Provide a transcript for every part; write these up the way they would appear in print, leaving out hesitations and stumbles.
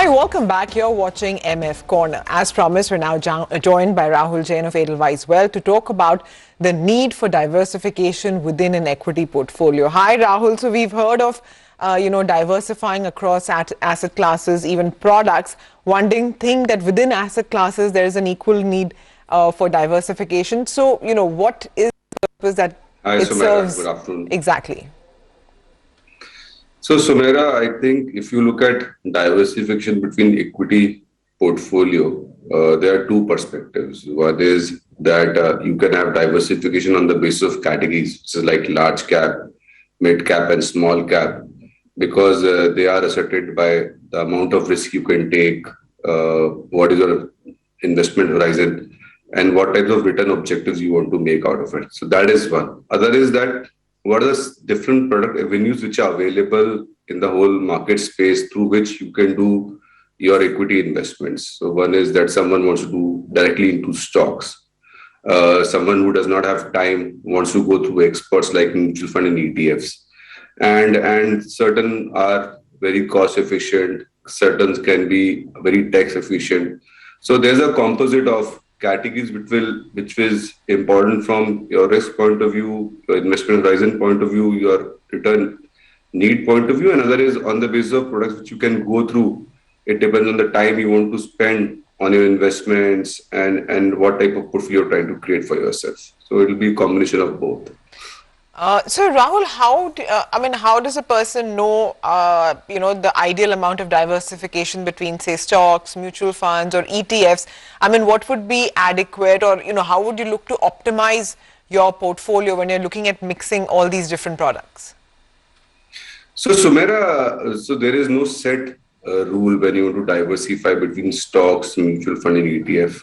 Hi, welcome back. You're watching MF Corner. As promised, we're now joined by Rahul Jain of Edelweiss to talk about the need for diversification within an equity portfolio. Hi, Rahul. So we've heard of, diversifying across asset classes, even products. One thing that within asset classes, there is an equal need for diversification. So, what is the purpose that Hi, it Sumera. serves Good afternoon. exactly? So, Sumera, I think if you look at diversification between equity portfolio, there are two perspectives. One is that you can have diversification on the basis of categories, which is like large cap, mid cap, and small cap, because they are asserted by the amount of risk you can take, what is your investment horizon, and what types of return objectives you want to make out of it. So that is one. Other is that what are the different product avenues which are available in the whole market space through which you can do your equity investments. So one is that someone wants to do directly into stocks. Someone who does not have time wants to go through experts like mutual fund and ETFs. And certain are very cost efficient, certain can be very tax efficient. So there's a composite of categories which is important from your risk point of view, your investment horizon point of view, your return need point of view. Another is on the basis of products which you can go through. It depends on the time you want to spend on your investments and what type of portfolio you're trying to create for yourself. So it will be a combination of both. So Rahul, how does a person know, the ideal amount of diversification between, say, stocks, mutual funds, or ETFs? I mean, what would be adequate, or how would you look to optimize your portfolio when you're looking at mixing all these different products? So Sumera, so there is no set rule when you want to diversify between stocks, mutual fund, and ETF.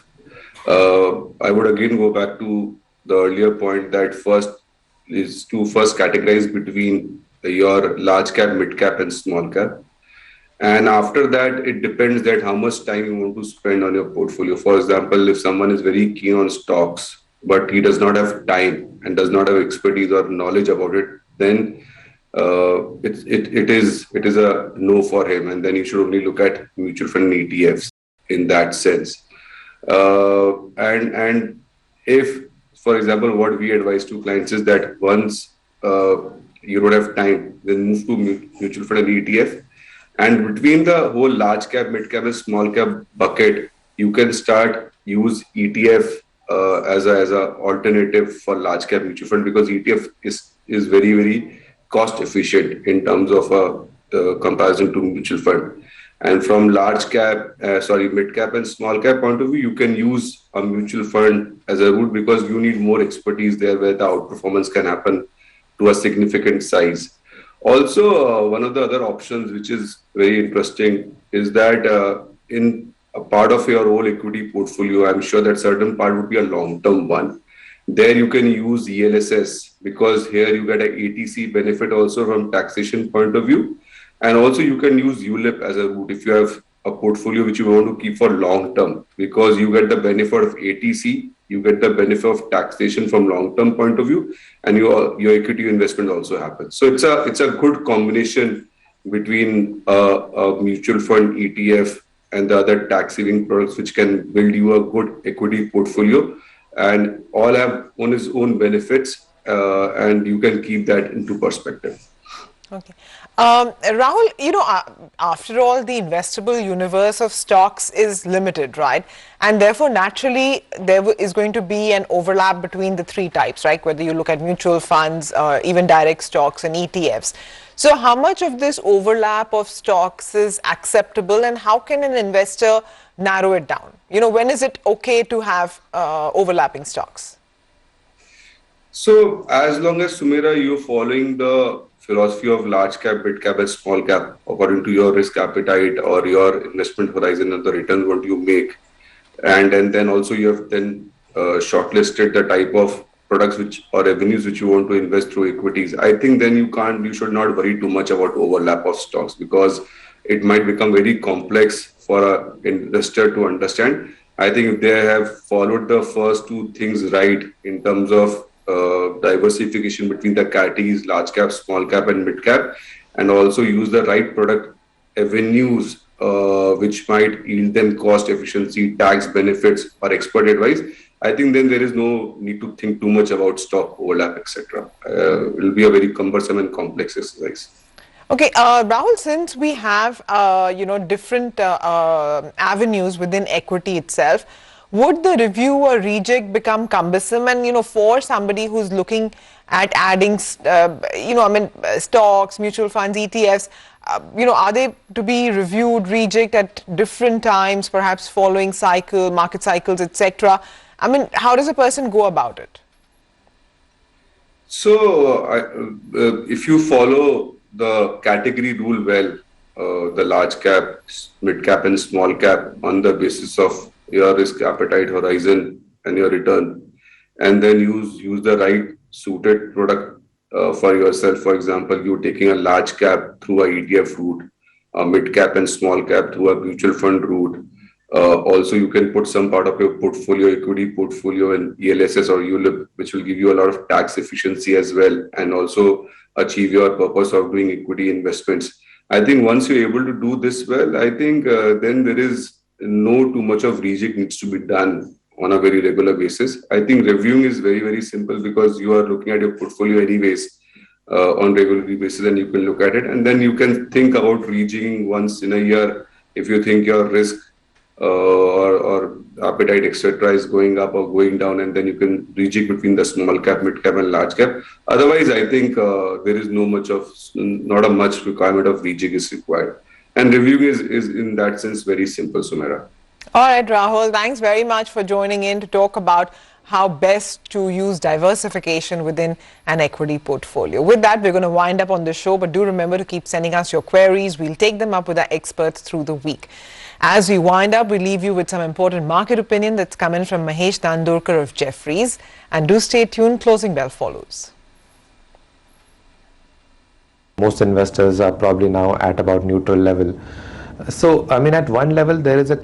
I would again go back to the earlier point that first is to first categorize between your large cap, mid cap, and small cap. And after that, it depends that how much time you want to spend on your portfolio. For example, if someone is very keen on stocks, but he does not have time and does not have expertise or knowledge about it, then it is a no for him, and then you should only look at mutual fund and ETFs in that sense. And if, for example, what we advise to clients is that once you don't have time, then move to mutual fund and ETF. And between the whole large cap, mid cap, and small cap bucket, you can start use ETF as a alternative for large cap mutual fund, because ETF is very cost efficient in terms of comparison to mutual fund. And from mid cap and small cap point of view, you can use a mutual fund as a route because you need more expertise there where the outperformance can happen to a significant size. Also, one of the other options which is very interesting is that in a part of your whole equity portfolio, I'm sure that certain part would be a long-term one. There you can use ELSS because here you get a ATC benefit also from taxation point of view. And also you can use ULIP as a route if you have a portfolio which you want to keep for long term, because you get the benefit of ATC, you get the benefit of taxation from long term point of view, and your equity investment also happens. So it's a good combination between a mutual fund, ETF, and the other tax saving products which can build you a good equity portfolio, and all have on its own benefits, and you can keep that into perspective. Okay. Rahul, after all, the investable universe of stocks is limited, right? And therefore, naturally, there is going to be an overlap between the three types, right? Whether you look at mutual funds, even direct stocks and ETFs. So how much of this overlap of stocks is acceptable, and how can an investor narrow it down? When is it okay to have overlapping stocks? So as long as, Sumera, you're following the philosophy of large cap, mid cap, and small cap according to your risk appetite or your investment horizon and the return what you make, and then also you have then shortlisted the type of products which or revenues which you want to invest through equities. I think then you should not worry too much about overlap of stocks, because it might become very complex for an investor to understand. I think if they have followed the first two things right in terms of diversification between the categories, large cap, small cap, and mid cap, and also use the right product avenues which might yield them cost efficiency, tax benefits, or expert advice, I think then there is no need to think too much about stock overlap, etc. It will be a very cumbersome and complex exercise. Okay, Rahul, since we have, different avenues within equity itself, would the review or reject become cumbersome? And, for somebody who's looking at adding, stocks, mutual funds, ETFs, are they to be reviewed, reject at different times, perhaps following market cycles, etc.? I mean, how does a person go about it? So, if you follow the category rule well, the large cap, mid cap, and small cap on the basis of your risk appetite horizon and your return, and then use the right suited product for yourself. For example, you're taking a large cap through a ETF route, a mid cap and small cap through a mutual fund route. Also, you can put some part of your portfolio, equity portfolio, in ELSS or ULIP, which will give you a lot of tax efficiency as well, and also achieve your purpose of doing equity investments. I think once you're able to do this well, I think then there is no too much of rejig needs to be done on a very regular basis. I think reviewing is very, very simple because you are looking at your portfolio anyways on regular basis, and you can look at it, and then you can think about rejigging once in a year if you think your risk or appetite, etc., is going up or going down, and then you can rejig between the small cap, mid cap, and large cap. Otherwise, I think there is not a much requirement of rejig is required. And reviewing is in that sense very simple, Sumera. All right, Rahul, thanks very much for joining in to talk about how best to use diversification within an equity portfolio. With that, we're going to wind up on the show, but do remember to keep sending us your queries. We'll take them up with our experts through the week. As we wind up, we leave you with some important market opinion that's come in from Mahesh Dandurkar of Jefferies. And do stay tuned, closing bell follows. Most investors are probably now at about neutral level. So, I mean, at one level, there is a